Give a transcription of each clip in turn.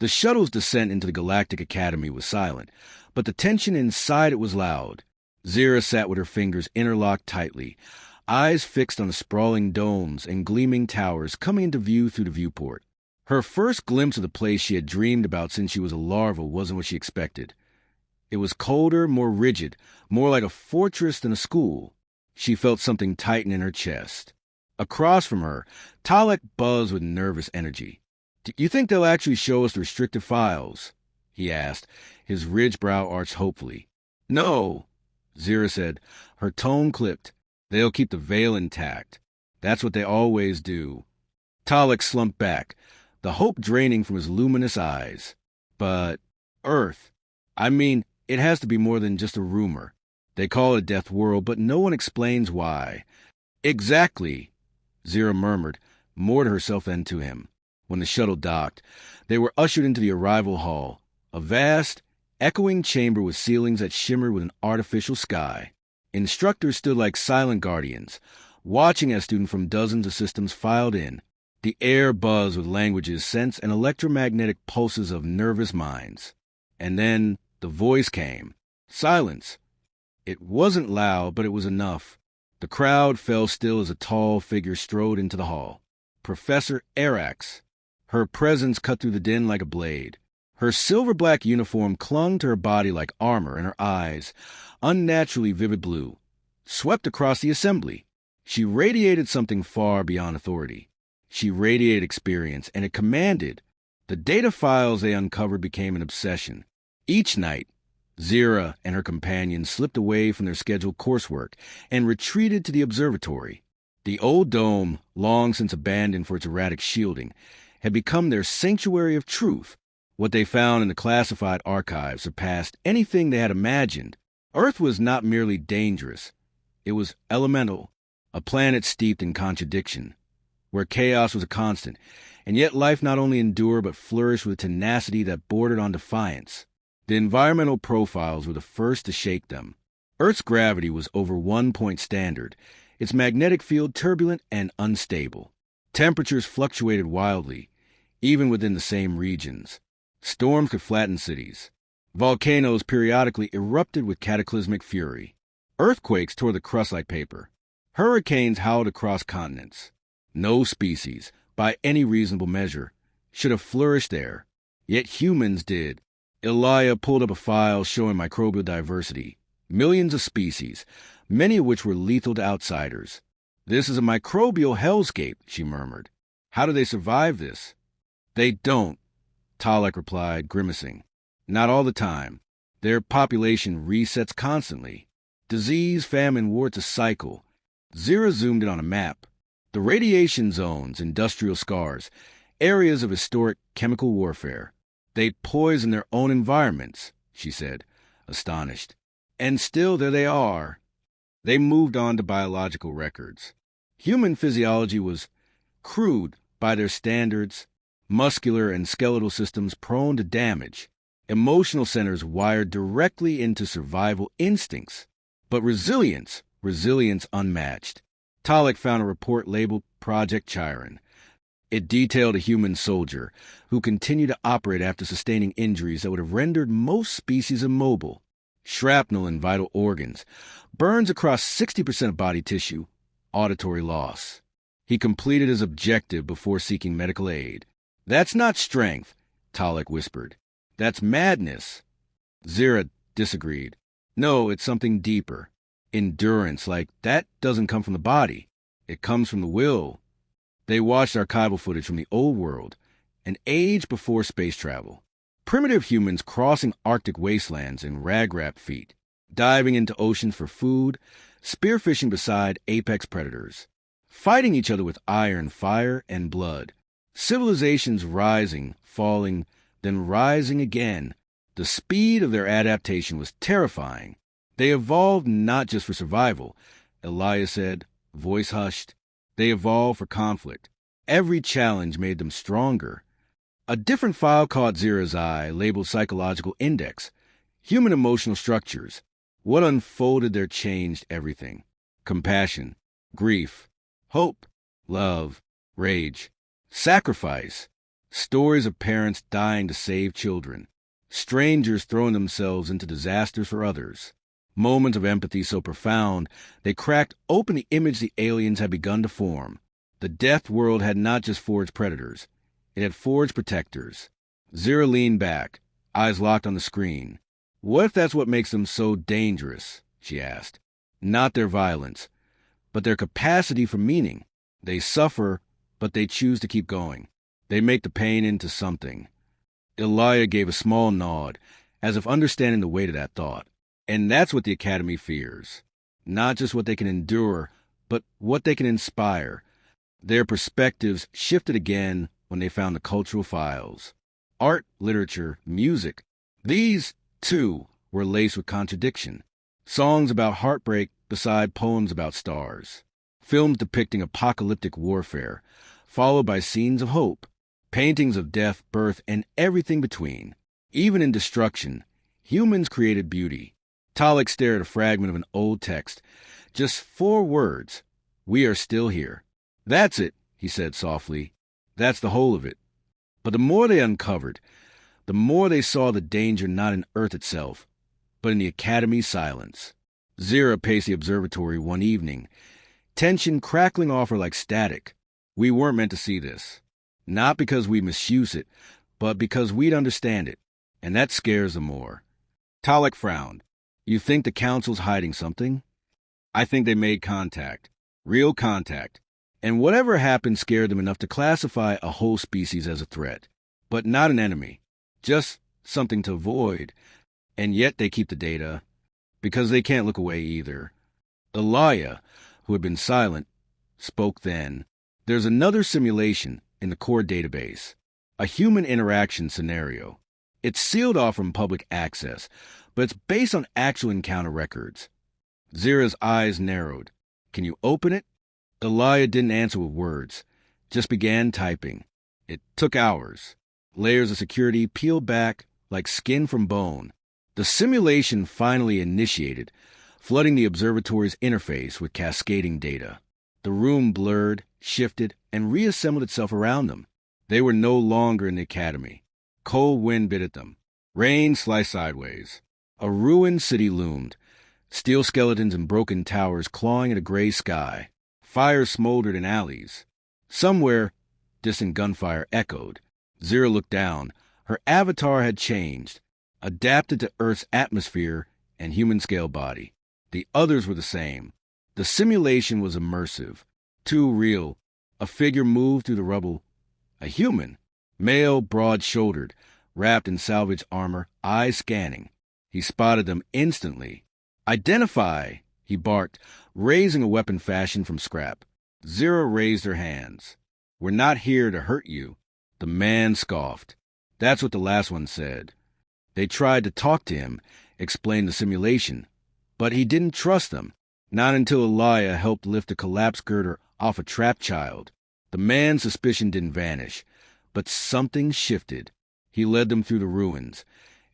The shuttle's descent into the Galactic Academy was silent, but the tension inside it was loud. Zira sat with her fingers interlocked tightly, eyes fixed on the sprawling domes and gleaming towers coming into view through the viewport. Her first glimpse of the place she had dreamed about since she was a larva wasn't what she expected. It was colder, more rigid, more like a fortress than a school. She felt something tighten in her chest. Across from her, Talek buzzed with nervous energy. "Do you think they'll actually show us the restricted files?" he asked, his ridged brow arched hopefully. "No," Zira said, her tone clipped. "They'll keep the veil intact. That's what they always do." Talek slumped back, the hope draining from his luminous eyes. "But Earth, I mean, it has to be more than just a rumor. They call it Deathworld, but no one explains why." "Exactly," Zira murmured, more to herself than to him. When the shuttle docked, they were ushered into the arrival hall, a vast, echoing chamber with ceilings that shimmered with an artificial sky. Instructors stood like silent guardians, watching as students from dozens of systems filed in. The air buzzed with languages, sense, and electromagnetic pulses of nervous minds. And then the voice came. Silence. It wasn't loud, but it was enough. The crowd fell still as a tall figure strode into the hall. Professor Arax. Her presence cut through the din like a blade. Her silver-black uniform clung to her body like armor, and her eyes, unnaturally vivid blue, swept across the assembly. She radiated something far beyond authority. She radiated experience, and it commanded. The data files they uncovered became an obsession. Each night, Zira and her companions slipped away from their scheduled coursework and retreated to the observatory. The old dome, long since abandoned for its erratic shielding, had become their sanctuary of truth. What they found in the classified archives surpassed anything they had imagined. Earth was not merely dangerous. It was elemental, a planet steeped in contradiction, where chaos was a constant, and yet life not only endured but flourished with a tenacity that bordered on defiance. The environmental profiles were the first to shake them. Earth's gravity was over 1-point standard, its magnetic field turbulent and unstable. Temperatures fluctuated wildly, even within the same regions. Storms could flatten cities. Volcanoes periodically erupted with cataclysmic fury. Earthquakes tore the crust like paper. Hurricanes howled across continents. No species, by any reasonable measure, should have flourished there. Yet humans did. Elia pulled up a file showing microbial diversity. Millions of species, many of which were lethal to outsiders. "This is a microbial hellscape," she murmured. "How do they survive this?" "They don't," Talek replied, grimacing. "Not all the time. Their population resets constantly. Disease, famine, war, it's a cycle." Zira zoomed in on a map. The radiation zones, industrial scars, areas of historic chemical warfare. "They poison their own environments," she said, astonished. "And still there they are." They moved on to biological records. Human physiology was crude by their standards, muscular and skeletal systems prone to damage, emotional centers wired directly into survival instincts. But resilience unmatched. Talek found a report labeled Project Chiron. It detailed a human soldier who continued to operate after sustaining injuries that would have rendered most species immobile. Shrapnel in vital organs, burns across 60% of body tissue, auditory loss. He completed his objective before seeking medical aid. "That's not strength," Talek whispered. "That's madness." Zira disagreed. "No, it's something deeper. Endurance, like that doesn't come from the body. It comes from the will." They watched archival footage from the old world, an age before space travel. Primitive humans crossing Arctic wastelands in rag-wrapped feet, diving into oceans for food, spearfishing beside apex predators, fighting each other with iron, fire, and blood. Civilizations rising, falling, then rising again. The speed of their adaptation was terrifying. They evolved not just for survival, Elia said, voice hushed. They evolved for conflict. Every challenge made them stronger. A different file caught Zira's eye, labeled Psychological Index. Human emotional structures. What unfolded there changed everything. Compassion, grief, hope, love, rage, sacrifice. Stories of parents dying to save children. Strangers throwing themselves into disasters for others. Moments of empathy so profound, they cracked open the image the aliens had begun to form. The Deathworld had not just forged predators. It had forged protectors. Zira leaned back, eyes locked on the screen. What if that's what makes them so dangerous? She asked. Not their violence, but their capacity for meaning. They suffer, but they choose to keep going. They make the pain into something. Elia gave a small nod, as if understanding the weight of that thought. And that's what the Academy fears. Not just what they can endure, but what they can inspire. Their perspectives shifted again when they found the cultural files. Art, literature, music. These, too, were laced with contradiction. Songs about heartbreak beside poems about stars. Films depicting apocalyptic warfare, followed by scenes of hope. Paintings of death, birth, and everything between. Even in destruction, humans created beauty. Talik stared at a fragment of an old text. Just 4 words. We are still here. That's it, he said softly. That's the whole of it. But the more they uncovered, the more they saw the danger not in Earth itself, but in the Academy's silence. Zira paced the observatory one evening, tension crackling off her like static. We weren't meant to see this. Not because we misuse it, but because we'd understand it, and that scares them more. Talik frowned. You think the Council's hiding something? I think they made contact. Real contact. And whatever happened scared them enough to classify a whole species as a threat. But not an enemy. Just something to avoid. And yet they keep the data, because they can't look away either. Elia, who had been silent, spoke then. There's another simulation in the core database. A human interaction scenario. It's sealed off from public access, but it's based on actual encounter records. Zira's eyes narrowed. Can you open it? Elia didn't answer with words, just began typing. It took hours. Layers of security peeled back like skin from bone. The simulation finally initiated, flooding the observatory's interface with cascading data. The room blurred, shifted, and reassembled itself around them. They were no longer in the Academy. Cold wind bit at them. Rain sliced sideways. A ruined city loomed, steel skeletons and broken towers clawing at a gray sky. Fires smoldered in alleys. Somewhere, distant gunfire echoed. Zira looked down. Her avatar had changed, adapted to Earth's atmosphere and human-scale body. The others were the same. The simulation was immersive, too real. A figure moved through the rubble. A human, male, broad-shouldered, wrapped in salvaged armor, eyes scanning. He spotted them instantly. Identify, he barked, raising a weapon fashioned from scrap. Zira raised her hands. We're not here to hurt you. The man scoffed. That's what the last one said. They tried to talk to him, explain the simulation, but he didn't trust them. Not until Elia helped lift a collapsed girder off a trapped child. The man's suspicion didn't vanish, but something shifted. He led them through the ruins,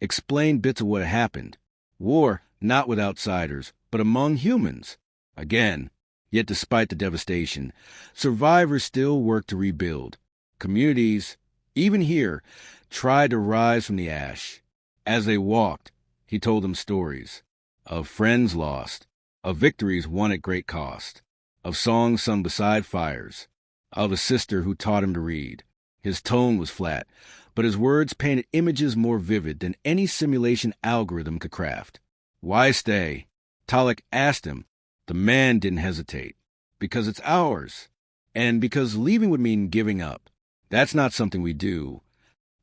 explained bits of what had happened. War, not with outsiders, but among humans. Again, yet despite the devastation, survivors still worked to rebuild. Communities, even here, tried to rise from the ash. As they walked, he told them stories of friends lost, of victories won at great cost, of songs sung beside fires, of a sister who taught him to read. His tone was flat, but his words painted images more vivid than any simulation algorithm could craft. Why stay? Talik asked him. The man didn't hesitate. Because it's ours. And because leaving would mean giving up. That's not something we do.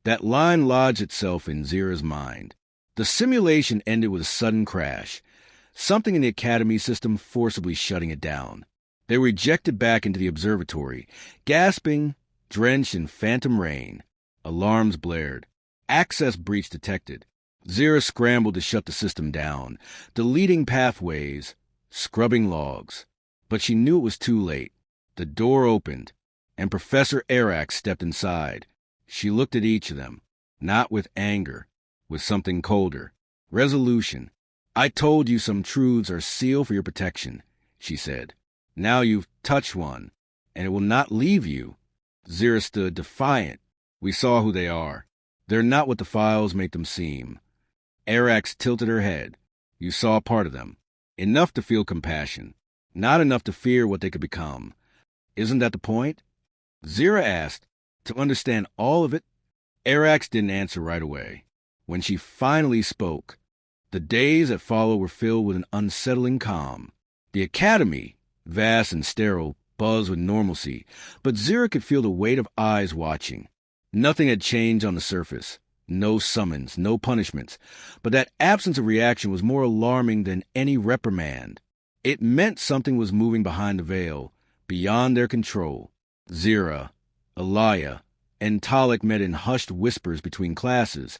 That line lodged itself in Zira's mind. The simulation ended with a sudden crash. Something in the Academy system forcibly shutting it down. They were ejected back into the observatory, gasping, drenched in phantom rain. Alarms blared. Access breach detected. Zira scrambled to shut the system down, deleting pathways, scrubbing logs. But she knew it was too late. The door opened, and Professor Arak stepped inside. She looked at each of them, not with anger, with something colder. Resolution. I told you some truths are sealed for your protection, she said. Now you've touched one, and it will not leave you. Zira stood defiant. We saw who they are. They're not what the files make them seem. Arax tilted her head. You saw part of them. Enough to feel compassion. Not enough to fear what they could become. Isn't that the point? Zira asked. To understand all of it? Arax didn't answer right away. When she finally spoke, the days that followed were filled with an unsettling calm. The academy, vast and sterile, buzzed with normalcy, but Zira could feel the weight of eyes watching. Nothing had changed on the surface. No summons, no punishments. But that absence of reaction was more alarming than any reprimand. It meant something was moving behind the veil, beyond their control. Zira, Elia, and Talik met in hushed whispers between classes,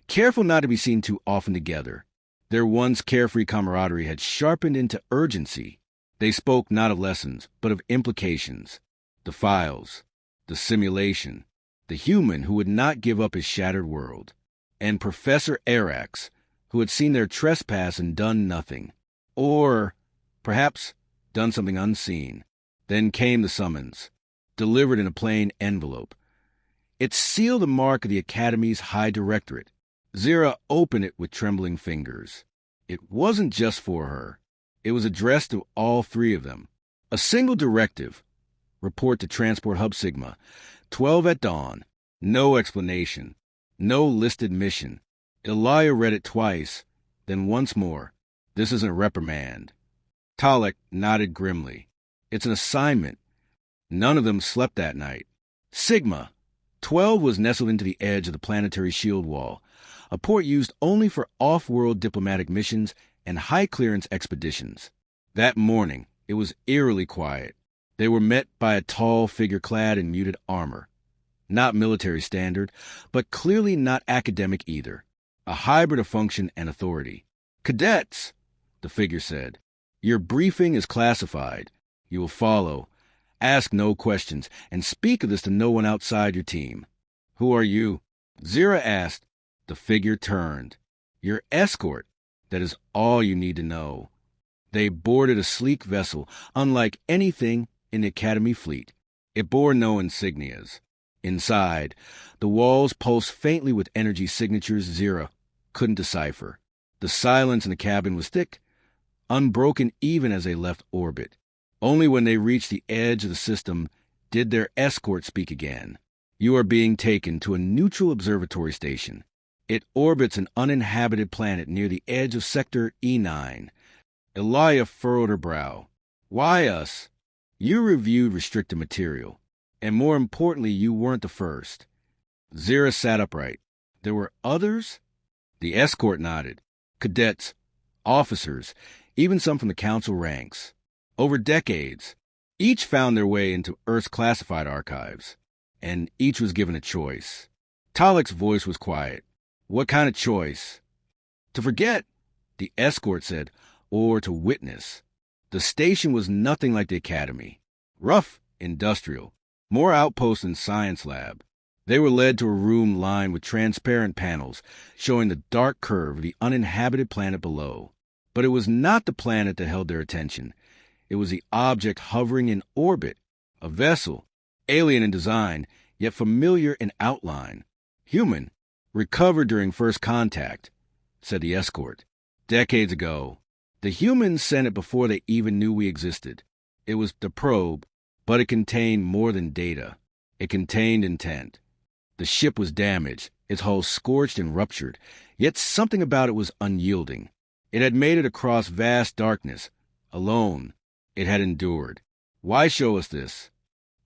careful not to be seen too often together. Their once carefree camaraderie had sharpened into urgency. They spoke not of lessons, but of implications. The files, the simulation, the human who would not give up his shattered world, and Professor Arax, who had seen their trespass and done nothing. Or, perhaps, done something unseen. Then came the summons, delivered in a plain envelope. It sealed the mark of the Academy's High Directorate. Zira opened it with trembling fingers. It wasn't just for her. It was addressed to all three of them. A single directive. Report to Transport Hub Sigma. 12 at dawn. No explanation. No listed mission. Elia read it twice, then once more. This isn't a reprimand. Talik nodded grimly. It's an assignment. None of them slept that night. Sigma. 12 was nestled into the edge of the planetary shield wall, a port used only for off-world diplomatic missions and high-clearance expeditions. That morning, it was eerily quiet. They were met by a tall figure clad in muted armor. Not military standard, but clearly not academic either. A hybrid of function and authority. Cadets, the figure said. Your briefing is classified. You will follow. Ask no questions, and speak of this to no one outside your team. Who are you? Zira asked. The figure turned. Your escort. That is all you need to know. They boarded a sleek vessel, unlike anything in the Academy fleet. It bore no insignias. Inside, the walls pulsed faintly with energy signatures Zira couldn't decipher. The silence in the cabin was thick, unbroken even as they left orbit. Only when they reached the edge of the system did their escort speak again. You are being taken to a neutral observatory station. It orbits an uninhabited planet near the edge of Sector E9. Elia furrowed her brow. Why us? You reviewed restricted material. And more importantly, you weren't the first. Zira sat upright. There were others? The escort nodded. Cadets, officers, even some from the council ranks. Over decades, each found their way into Earth's classified archives, and each was given a choice. Talik's voice was quiet. What kind of choice? To forget, the escort said, or to witness. The station was nothing like the Academy. Rough, industrial, more outposts than science lab. They were led to a room lined with transparent panels showing the dark curve of the uninhabited planet below. But it was not the planet that held their attention. It was the object hovering in orbit, a vessel, alien in design, yet familiar in outline. Human, recovered during first contact, said the escort. Decades ago, the humans sent it before they even knew we existed. It was the probe, but it contained more than data. It contained intent. The ship was damaged, its hull scorched and ruptured, yet something about it was unyielding. It had made it across vast darkness, alone. It had endured. Why show us this?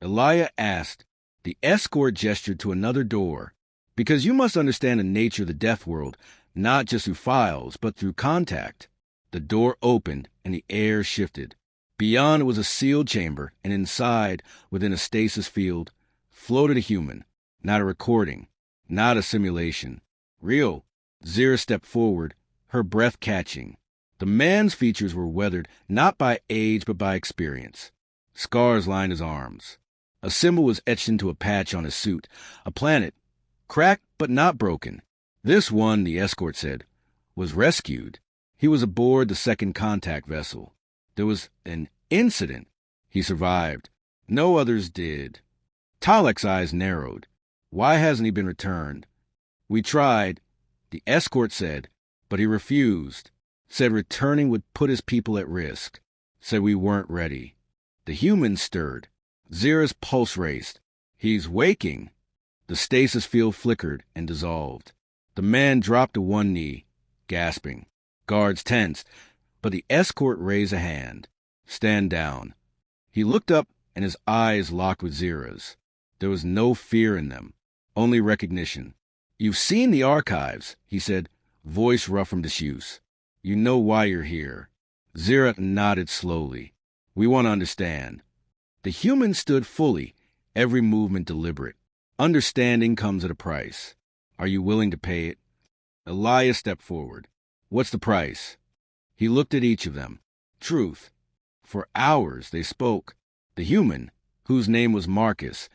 Elia asked. The escort gestured to another door. Because you must understand the nature of the Deathworld, not just through files, but through contact. The door opened, and the air shifted. Beyond was a sealed chamber, and inside, within a stasis field, floated a human. Not a recording, not a simulation. Real. Zira stepped forward, her breath catching. The man's features were weathered not by age but by experience. Scars lined his arms. A symbol was etched into a patch on his suit, a planet, cracked but not broken. This one, the escort said, was rescued. He was aboard the second contact vessel. There was an incident. He survived. No others did. Talik's eyes narrowed. Why hasn't he been returned? We tried, the escort said, but he refused. Said returning would put his people at risk. Said we weren't ready. The humans stirred. Zira's pulse raced. He's waking. The stasis field flickered and dissolved. The man dropped to one knee, gasping. Guards tensed, but the escort raised a hand. Stand down. He looked up and his eyes locked with Zira's. There was no fear in them, only recognition. You've seen the archives, he said, voice rough from disuse. You know why you're here. Zira nodded slowly. We want to understand. The human stood fully, every movement deliberate. Understanding comes at a price. Are you willing to pay it? Elias stepped forward. What's the price? He looked at each of them. Truth. For hours they spoke. The human, whose name was Marcus,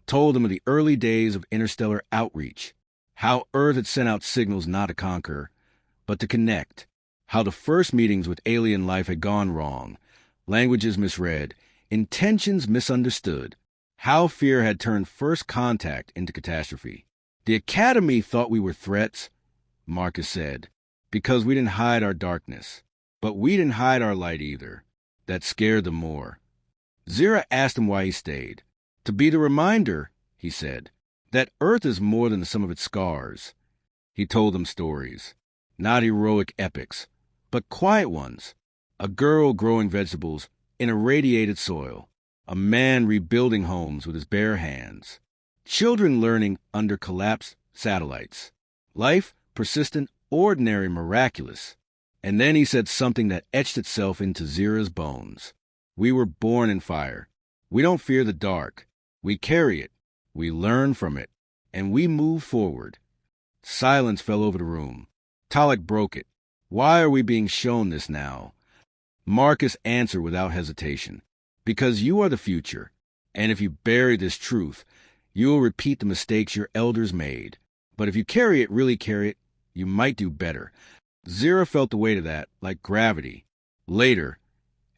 told them of the early days of interstellar outreach, how Earth had sent out signals not to conquer, but to connect, how the first meetings with alien life had gone wrong, languages misread, intentions misunderstood, how fear had turned first contact into catastrophe. The Academy thought we were threats, Marcus said, because we didn't hide our darkness. But we didn't hide our light either. That scared them more. Zira asked him why he stayed. To be the reminder, he said, that Earth is more than the sum of its scars. He told them stories. Not heroic epics, but quiet ones. A girl growing vegetables in irradiated soil. A man rebuilding homes with his bare hands. Children learning under collapsed satellites. Life, persistent, ordinary, miraculous. And then he said something that etched itself into Zira's bones. We were born in fire. We don't fear the dark. We carry it. We learn from it. And we move forward. Silence fell over the room. Talek broke it. Why are we being shown this now? Marcus answered without hesitation. Because you are the future. And if you bury this truth, you will repeat the mistakes your elders made. But if you carry it, really carry it, you might do better. Zira felt the weight of that, like gravity. Later,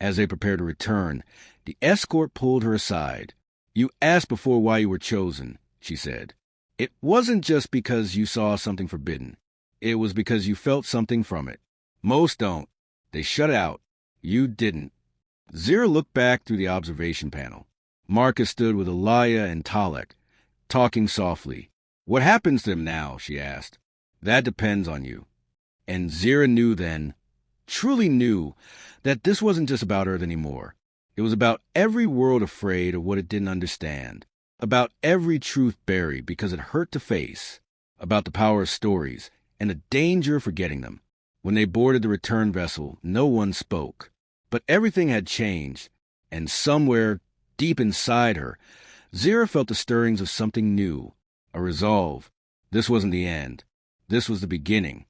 as they prepared to return, the escort pulled her aside. You asked before why you were chosen, she said. It wasn't just because you saw something forbidden. It was because you felt something from it. Most don't. They shut out. You didn't. Zira looked back through the observation panel. Marcus stood with Elia and Talek, talking softly. What happens to them now, she asked. That depends on you. And Zira knew then, truly knew, that this wasn't just about Earth anymore. It was about every world afraid of what it didn't understand, about every truth buried because it hurt to face, about the power of stories and the danger of forgetting them. When they boarded the return vessel, no one spoke. But everything had changed, and somewhere, deep inside her, Zira felt the stirrings of something new, a resolve. This wasn't the end. This was the beginning.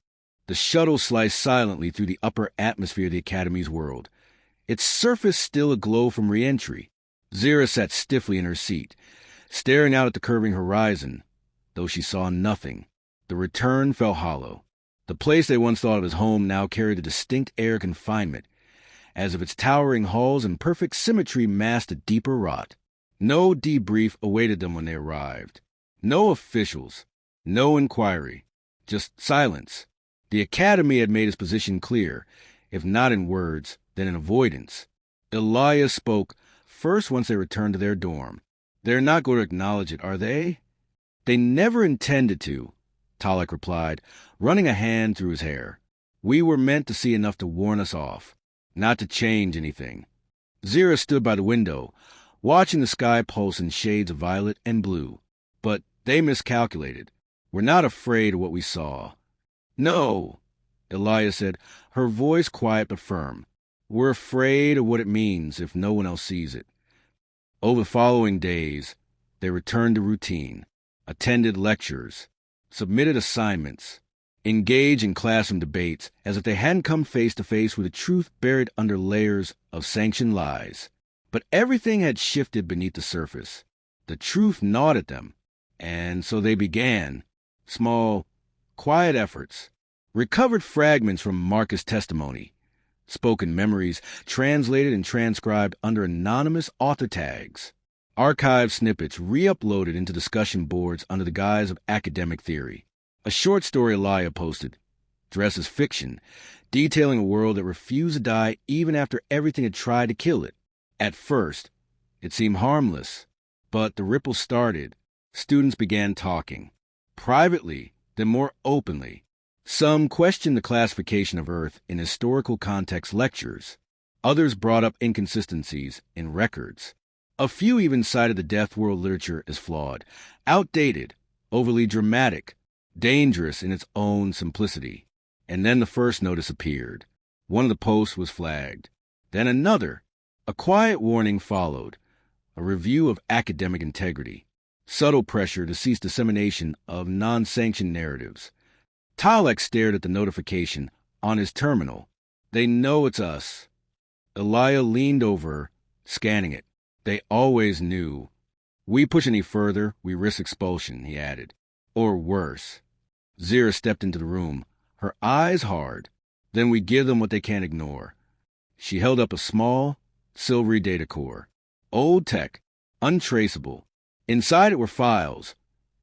The shuttle sliced silently through the upper atmosphere of the Academy's world, its surface still aglow from re-entry. Zira sat stiffly in her seat, staring out at the curving horizon, though she saw nothing. The return felt hollow. The place they once thought of as home now carried a distinct air of confinement, as if its towering halls and perfect symmetry masked a deeper rot. No debrief awaited them when they arrived. No officials. No inquiry. Just silence. The Academy had made its position clear, if not in words, then in avoidance. Elias spoke, first once they returned to their dorm. They're not going to acknowledge it, are they? They never intended to, Talek replied, running a hand through his hair. We were meant to see enough to warn us off, not to change anything. Zira stood by the window, watching the sky pulse in shades of violet and blue. But they miscalculated. We're not afraid of what we saw. No, Elias said, her voice quiet but firm. We're afraid of what it means if no one else sees it. Over the following days, they returned to routine, attended lectures, submitted assignments, engaged in classroom debates as if they hadn't come face to face with the truth buried under layers of sanctioned lies. But everything had shifted beneath the surface. The truth gnawed at them, and so they began. Small, quiet efforts, recovered fragments from Marcus' testimony, spoken memories translated and transcribed under anonymous author tags, Archive snippets re-uploaded into discussion boards under the guise of academic theory. A short story Elia posted, dressed as fiction, detailing a world that refused to die even after everything had tried to kill it. At first, it seemed harmless, but the ripples started. Students began talking. Privately, then more openly. Some questioned the classification of Earth in historical context lectures. Others brought up inconsistencies in records. A few even cited the Deathworld literature as flawed, outdated, overly dramatic, dangerous in its own simplicity. And then the first notice appeared. One of the posts was flagged. Then another. A quiet warning followed. A review of academic integrity. Subtle pressure to cease dissemination of non-sanctioned narratives. Talek stared at the notification on his terminal. They know it's us. Elia leaned over, scanning it. They always knew. We push any further, we risk expulsion, he added. Or worse. Zira stepped into the room, her eyes hard. Then we give them what they can't ignore. She held up a small, silvery data core. Old tech, untraceable. Inside it were files,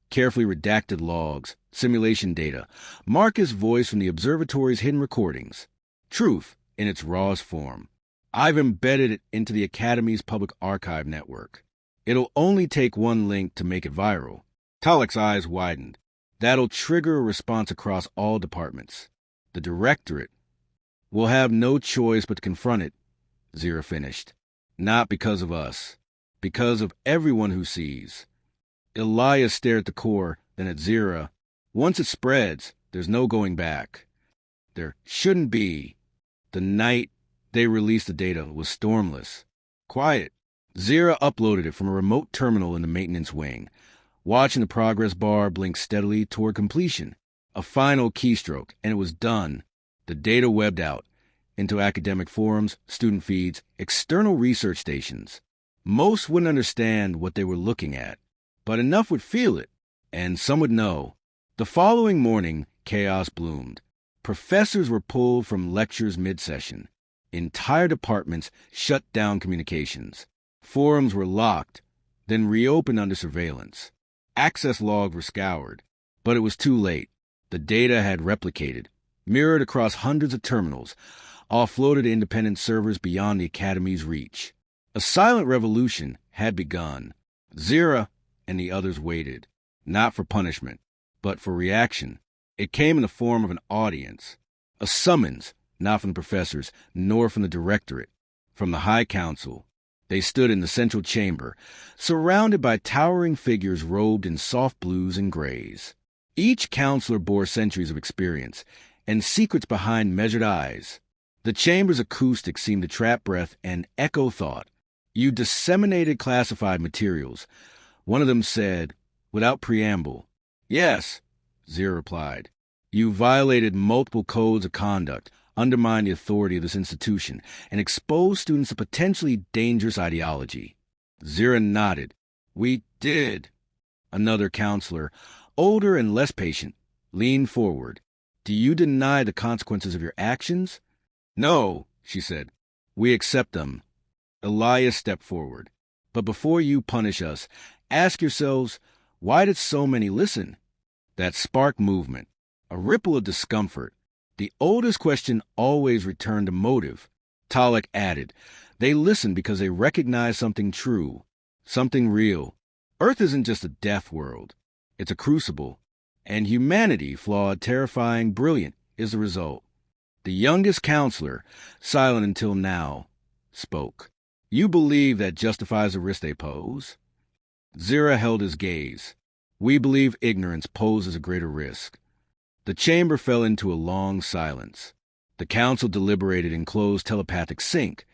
carefully redacted logs, simulation data, Marcus' voice from the observatory's hidden recordings. Truth in its rawest form. I've embedded it into the Academy's public archive network. It'll only take one link to make it viral. Talek's eyes widened. That'll trigger a response across all departments. The directorate will have no choice but to confront it, Zira finished. Not because of us. Because of everyone who sees. Elia stared at the core, then at Zira. Once it spreads, there's no going back. There shouldn't be. The night they released the data was stormless. Quiet. Zira uploaded it from a remote terminal in the maintenance wing, watching the progress bar blink steadily toward completion. A final keystroke, and it was done. The data webbed out into academic forums, student feeds, external research stations. Most wouldn't understand what they were looking at, but enough would feel it, and some would know. The following morning, chaos bloomed. Professors were pulled from lectures mid-session. Entire departments shut down communications. Forums were locked, then reopened under surveillance. Access logs were scoured, but it was too late. The data had replicated, mirrored across hundreds of terminals, offloaded to independent servers beyond the Academy's reach. A silent revolution had begun. Zira and the others waited, not for punishment, but for reaction. It came in the form of an audience, a summons, not from the professors, nor from the directorate, from the High Council. They stood in the central chamber, surrounded by towering figures robed in soft blues and grays. Each counselor bore centuries of experience, and secrets behind measured eyes. The chamber's acoustics seemed to trap breath and echo thought. You disseminated classified materials. One of them said, without preamble, yes, Zira replied. You violated multiple codes of conduct, undermined the authority of this institution, and exposed students to potentially dangerous ideology. Zira nodded. We did. Another counselor, older and less patient, leaned forward. Do you deny the consequences of your actions? No, she said. We accept them. Elias stepped forward. But before you punish us, ask yourselves, why did so many listen? That sparked movement, a ripple of discomfort. The oldest question always returned to motive. Talek added, they listened because they recognized something true, something real. Earth isn't just a death world. It's a crucible. And humanity, flawed, terrifying, brilliant, is the result. The youngest counselor, silent until now, spoke. You believe that justifies the risk they pose? Zira held his gaze. We believe ignorance poses a greater risk. The chamber fell into a long silence. The council deliberated in closed telepathic sync,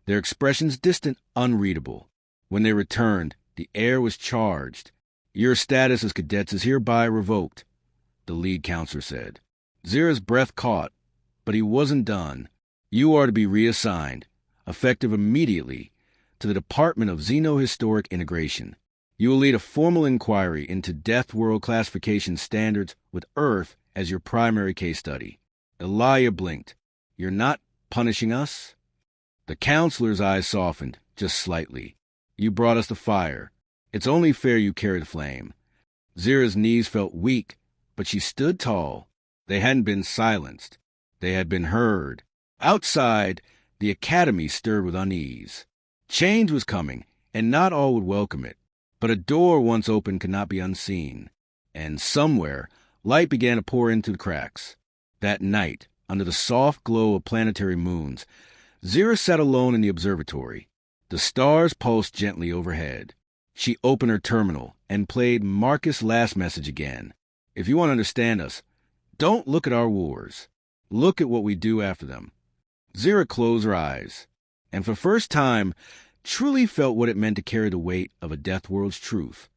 their expressions distant, unreadable. When they returned, the air was charged. Your status as cadets is hereby revoked, the lead counselor said. Zira's breath caught, but he wasn't done. You are to be reassigned, effective immediately, to the Department of Xenohistoric Integration. You will lead a formal inquiry into Deathworld classification standards with Earth as your primary case study. Elia blinked. You're not punishing us? The counselor's eyes softened, just slightly. You brought us the fire. It's only fair you carry the flame. Zira's knees felt weak, but she stood tall. They hadn't been silenced. They had been heard. Outside, the academy stirred with unease. Change was coming, and not all would welcome it. But a door once open could not be unseen. And somewhere, light began to pour into the cracks. That night, under the soft glow of planetary moons, Zira sat alone in the observatory. The stars pulsed gently overhead. She opened her terminal and played Marcus' last message again. If you want to understand us, don't look at our wars. Look at what we do after them. Zira closed her eyes, and for the first time, truly felt what it meant to carry the weight of a Deathworld's truth.